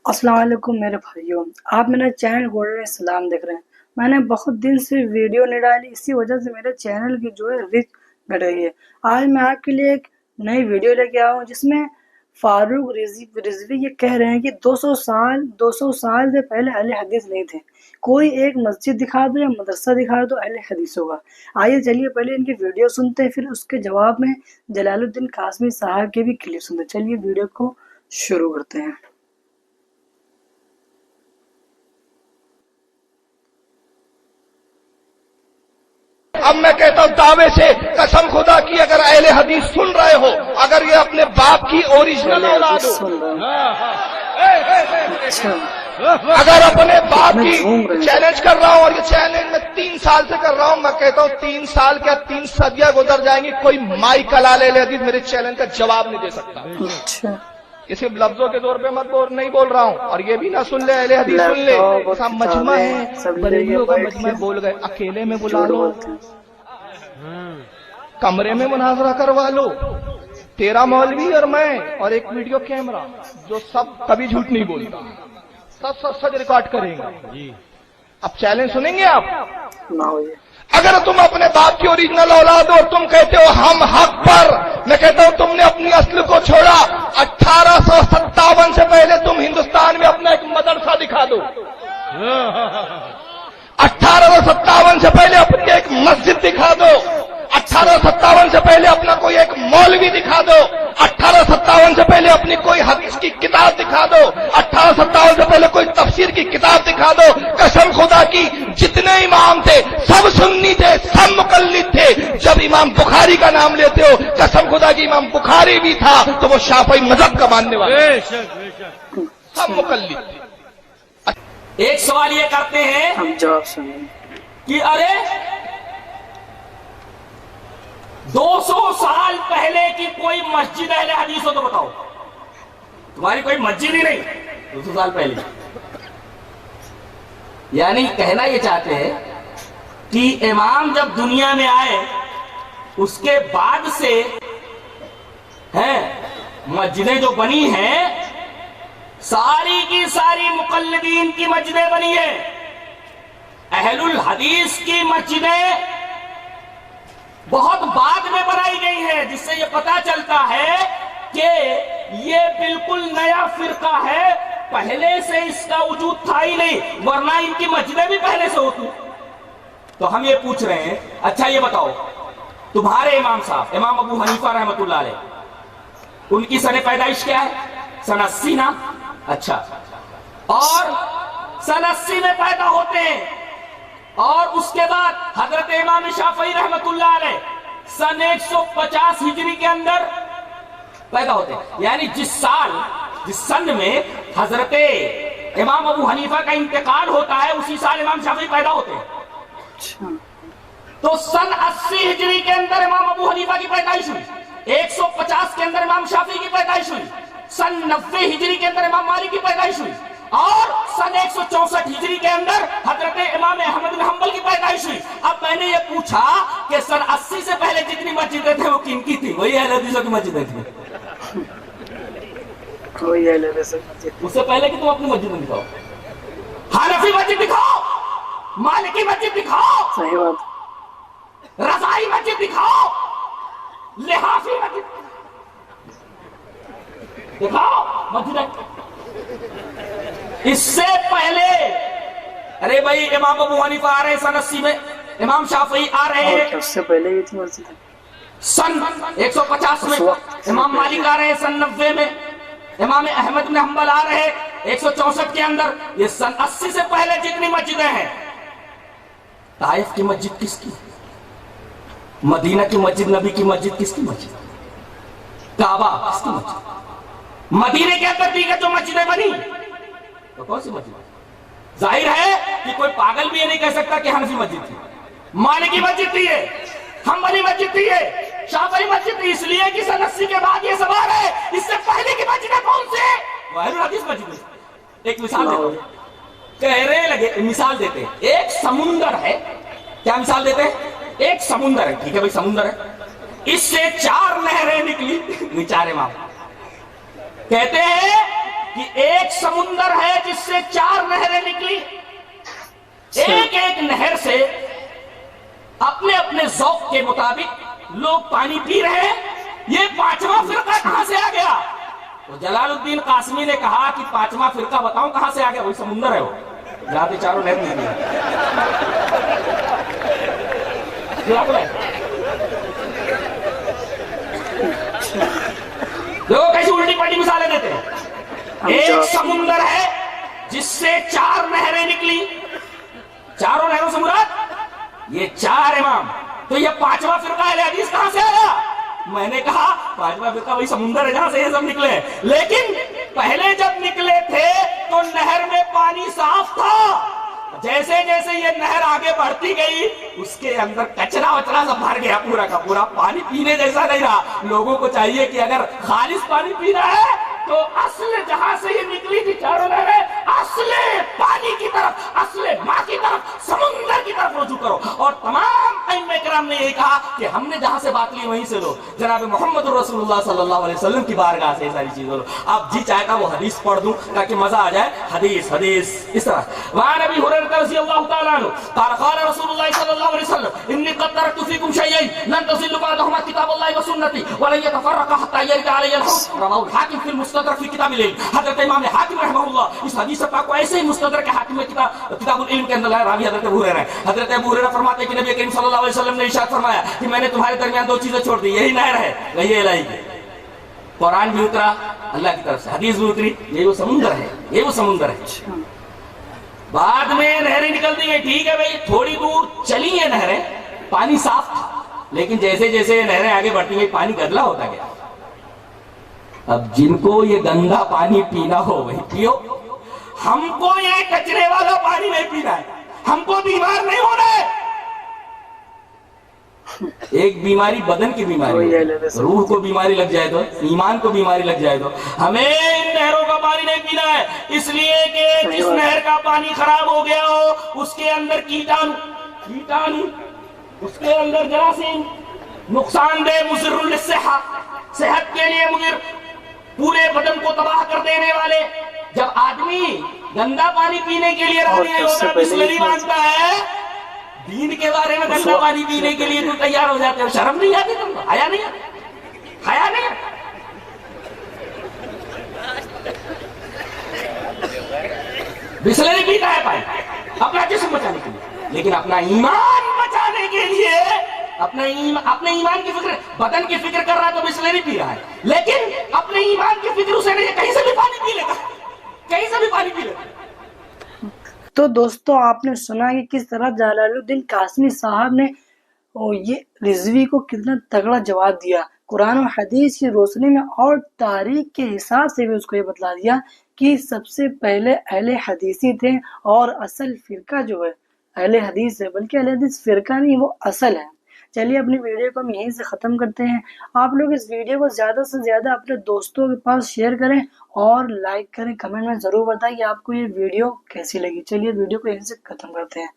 السلام علیکم میرے بھائیوں، آپ میرا چینل گولڈن اسلام دیکھ رہے ہیں۔ میں نے بہت دن سے ویڈیو نہیں ڈالی، اسی وجہ سے میرے چینل کی ریچ گھٹ گئی ہے۔ آج میں آپ کے لیے ایک نئی ویڈیو لے کے آیا ہوں جس میں فاروق رضوی یہ کہہ رہے ہیں کہ 200 سال سے پہلے اہل حدیث نہیں تھے۔ کوئی ایک مسجد دکھا دو یا مدرسہ دکھا دو اہل حدیث ہوگا۔ آئیے چلیے پہلے ان کی ویڈیو سنتے ہیں، پھر اس کے جواب میں جلال الدین قاسمی صاحب کے بھی کلپ سنتے ہیں۔ چلیے ویڈیو کو شروع کرتے ہیں۔ اب میں کہتا ہوں دعوے سے قسم خدا کی، اگر اہل حدیث سن رہے ہو، اگر یہ اپنے باپ کی اوریجنل اولاد ہو، اگر اپنے باپ کی چیلنج کر رہا ہوں، اور یہ چیلنج میں 3 سال سے کر رہا ہوں، میں کہتا ہوں 3 سال کیا 3 صدیاں گزر جائیں گی، کوئی مائک لال اہل حدیث میرے چیلنج کا جواب نہیں دے سکتا۔ یہ صرف لفظوں کے طور پہ نہیں بول رہا ہوں، اور یہ بھی نہ سن لے اہل حدیث سن لے، ایسا مجمع ہے بریلیوں کا مجمع، بول گئے اکیلے میں بلا لو، کمرے میں مناظرہ کروا لو، 13 مولوی اور میں اور ایک ویڈیو کیمرہ جو سب کبھی جھوٹ نہیں بولتا، سب سچ ریکارڈ کریں گے۔ اب چیلنج سنیں گے آپ؟ اگر تم اپنے باپ کی اوریجنل اولاد ہو اور تم کہتے ہو ہم حق پر، میں کہتا ہوں تم نے اپنی اصل کو چھوڑا۔ 1857 سے پہلے تم ہندوستان میں اپنا ایک مدرسہ دکھا دو، 1857 سے پہلے اپنی ایک مسجد دکھا دو، 1857 سے پہلے اپنا کوئی ایک مولوی دکھا دو، 1857 سے پہلے اپنی کوئی حدیث کی کتاب دکھا دو، 1857 سے پہلے کوئی تفسیر کی کتاب دکھا دو۔ قسم خدا کی جتنے امام تھے سب سنی تھے، سب مقلد تھے۔ جب امام بخاری کا نام لیتے ہو، قسم خدا کی امام بخاری بھی تھا تو وہ شافعی مذہب کا ماننے والا، سب مقلد تھے۔ ایک سوال یہ کرتے ہیں کہ ارے 200 سال پہلے کی کوئی مسجد اہل حدیث ہو تو بتاؤ، تمہاری کوئی مسجد ہی نہیں 200 سال پہلے۔ یعنی کہنا یہ چاہتے ہیں کہ امام جب دنیا میں آئے اس کے بعد سے مسجدیں جو بنی ہیں ساری کی ساری مقلدین کی مسجدیں بنی ہیں، اہل الحدیث کی مسجدیں بہت بعد میں بنائی گئی ہیں، جس سے یہ پتا چلتا ہے کہ یہ بالکل نیا فرقہ ہے، پہلے سے اس کا وجود تھا ہی نہیں، ورنہ ان کی مسجدیں بھی پہلے سے ہوتی۔ تو ہم یہ پوچھ رہے ہیں، اچھا یہ بتاؤ تمہارے امام صاحب امام ابو حنیفہ رحمۃ اللہ علیہ، ان کی سن پیدائش کیا ہے؟ سن 80 نا؟ اچھا، اور سن 80 میں پیدا ہوتے ہیں، اور اس کے بعد حضرت امام شافعی رحمت اللہ علیہ سن 150 ہجری کے اندر پیدا ہوتے ہیں۔ یعنی جس سن میں حضرت امام ابو حنیفہ کا انتقال ہوتا ہے اسی سال امام شافعی پیدا ہوتے ہیں۔ تو سن 80 ہجری کے اندر امام ابو حنیفہ کی پیدائش ہوئی، 150 کے اندر امام شافعی کی پیدائش ہوئی، سن 90 ہجری کے اندر امام مالک کی پیدائش ہوئی، اور سن 164 ہجری کے اندر حضرت امام احمد بن حنبل کی پیدائش ہوئی۔ اب میں نے یہ پوچھا کہ سن 80 سے پہلے جتنی مسجدیں تھیں وہ کن کی تھی؟ وہی اہل حدیثوں کی مسجدیں تھیں۔ اس سے پہلے کہ تم اپنی مسجد دکھاؤ، حنفی مسجد دکھاؤ، مالکی مسجد دکھاؤ، رضائی مسجد دکھاؤ، لحافی مسجد دکھاؤ، مسجد۔ اس سے پہلے ارے بھائی امام ابو حنیفہ آ رہے ہیں سن 80 میں، امام شافعی آ رہے ہیں اس سے پہلے بھی تھی مسجد سن 150 میں، امام مالک آ رہے ہیں سن 90 میں، امام احمد بن حنبل آ رہے ہیں 164 کے اندر۔ یہ سن 80 سے پہلے جتنی مسجدیں ہیں، طائف کی مسجد کس کی؟ مدینہ کی مسجد، نبی کی مسجد کس کی مسجد؟ کعبہ کس کی مسجد؟ مدینے کے اندر دیگر جو مسجدیں بنی تو کون سی مسجد؟ ظاہر ہے کہ کوئی پاگل بھی یہ نہیں کہہ سکتا کہ حنفی مسجد تھی، مالکی مسجد تھی، حنبلی مسجد تھی، شافعی مسجد تھی، اس لیے کہ سن 80 کے بعد یہ سوال ہے اس سے پہلے کی مسجدیں کون سے؟ وہ اہل الحدیث مسجد۔ ایک مثال دیتا ہوں، کہنے لگے مثال دیتے ہیں، ایک سمندر ہے، کیا مثال دیتے ہیں؟ ایک سمندر ہے، ٹھیک ہے بھائی سمندر ہے، اس سے 4 نہریں نکلی، 4 امام کہتے ہیں کہ ایک سمندر ہے جس سے 4 نہریں نکلی، ایک ایک نہر سے اپنے اپنے ذوق کے مطابق لوگ پانی پی رہے ہیں، یہ 5واں فرقہ کہاں سے آ گیا؟ تو جلال الدین قاسمی نے کہا کہ 5واں فرقہ بتاؤں کہاں سے آ گیا؟ وہی سمندر ہے، وہ جہاں پہ 4 نہر نکلی۔ لوگ کیسی الٹی پلٹی مثالیں دیتے ہیں۔ ایک سمندر ہے جس سے 4 نہریں نکلی، 4 نہروں سے مراد یہ 4 امام۔ تو یہ 5واں فرقہ اہل حدیث کہاں سے آیا؟ میں نے کہا 5واں فرقہ وہی سمندر ہے جہاں سے یہ سب نکلے، لیکن پہلے جب نکلے تھے تو نہر میں پانی صاف تھا، جیسے جیسے یہ نہر آگے بڑھتی گئی اس کے اندر کچرا وچرا سب بھر گیا، پورا کا پورا پانی پینے جیسا نہیں رہا۔ لوگوں کو چاہیے کہ اگر خالص پانی پینا ہے تو اصل جہاں سے یہ نکلی تھی 4 نہریں، اصل پانی کی طرف، اصل ماں کی طرف، سمندر کی طرف رجوع کرو۔ اور تمام ائمہ کرام نے یہ کہا کہ ہم نے جہاں سے بات لی وہیں سے لو، جناب محمد رسول اللہ صلی اللہ علیہ وسلم کی بارگاہ سے یہ ساری چیزیں لو۔ اب جی چاہتا وہ حدیث پڑھ دوں تاکہ مزہ آ جائے، حدیث اس طرح۔ وعن ابی ہریرہ رضی اللہ تعالی عنہ قال قال رسول اللہ صلی اللہ علیہ وسلم انی قد ترکت فیکم شیئین لن تضلوا بعدہما کتاب اللہ وسنتی ولن یتفرقا حتی یرد علی الحوض، رواه الحاکم فی المستدرک فی کتاب العلم۔ حضرت امام حاکم رحمہ اللہ اس حدیث پاک کو ایسے ہی مستدرک حاکم میں کتاب العلم کے اندر لایا، راوی حضرت ابو ہریرہ ہے۔ حضرت ابو ہریرہ فرماتے ہیں کہ نبی کریم صلی اللہ علیہ وسلم نے ارشاد فرمایا کہ میں نے تمہارے درمیان 2 چیزیں چھوڑ دی، یہی نہر ہے، وہی الہی کی۔ قرآن بھی اترا اللہ کی طرف سے، حدیث بھی اتری، یہ وہ سمندر ہے، یہ وہ سمندر ہے۔ بعد میں نہریں نکل دی گئی، ٹھیک ہے بھائی، تھوڑی دور چلی یہ نہریں، پانی صاف تھا، لیکن جیسے جیسے نہریں آگے بڑھتی گئی پانی گدلا ہوتا گیا۔ اب جن کو یہ گندا پانی پینا ہو وہی پیو، ہم کو یہ کچرے والا پانی نہیں پینا ہے، ہم کو بیمار نہیں ہونا ہے۔ ایک بیماری بدن کی بیماری ہے، روح کو بیماری لگ جائے تو، ایمان کو بیماری لگ جائے تو ہمیں ان نہروں کا پانی نہیں پینا ہے، اس لیے کہ جس نہر کا پانی خراب ہو گیا ہو اس کے اندر کیٹانو، اس کے اندر جراثیم، نقصان دہ، مضر للصحت، صحت کے لیے مضر، پورے بدن کو تباہ کر دینے والے۔ جب آدمی گندا پانی پینے کے لیے راضی نہیں ہوتا، بسلری مانگتا ہے، دین کے بارے میں گندا پانی پینے کے لیے تو تیار ہو جاتے ہو، شرم نہیں آتی تم کو؟ حیا نہیں آتی؟ حیا نہیں آتی؟ بسلری پیتا ہے پانی اپنا جسم بچانے کے لیے، لیکن اپنا ایمان بچانے کے لیے اپنے ایمان کی فکر، بدن کی فکر کر رہا ہے تو بسلری پی رہا ہے، لیکن اپنے ایمان کی فکر اسے نہیں ہے، کہیں سے بھی پانی پی لیتا، کہیں سے بھی پانی پی لیتا۔ تو دوستو آپ نے سنا کہ کس طرح جلال الدین قاسمی صاحب نے یہ رضوی کو کتنا تگڑا جواب دیا، قرآن و حدیث کی روشنی میں اور تاریخ کے حساب سے بھی اس کو یہ بتلا دیا کہ سب سے پہلے اہل حدیثی تھے، اور اصل فرقہ جو ہے اہل حدیث ہے، بلکہ اہل حدیث فرقہ نہیں، وہ اصل ہے۔ چلیے اپنی ویڈیو کو ہم یہیں سے ختم کرتے ہیں۔ آپ لوگ اس ویڈیو کو زیادہ سے زیادہ اپنے دوستوں کے پاس شیئر کریں اور لائک کریں، کمنٹ میں ضرور بتائیں کہ آپ کو یہ ویڈیو کیسی لگی۔ چلیے ویڈیو کو یہیں سے ختم کرتے ہیں۔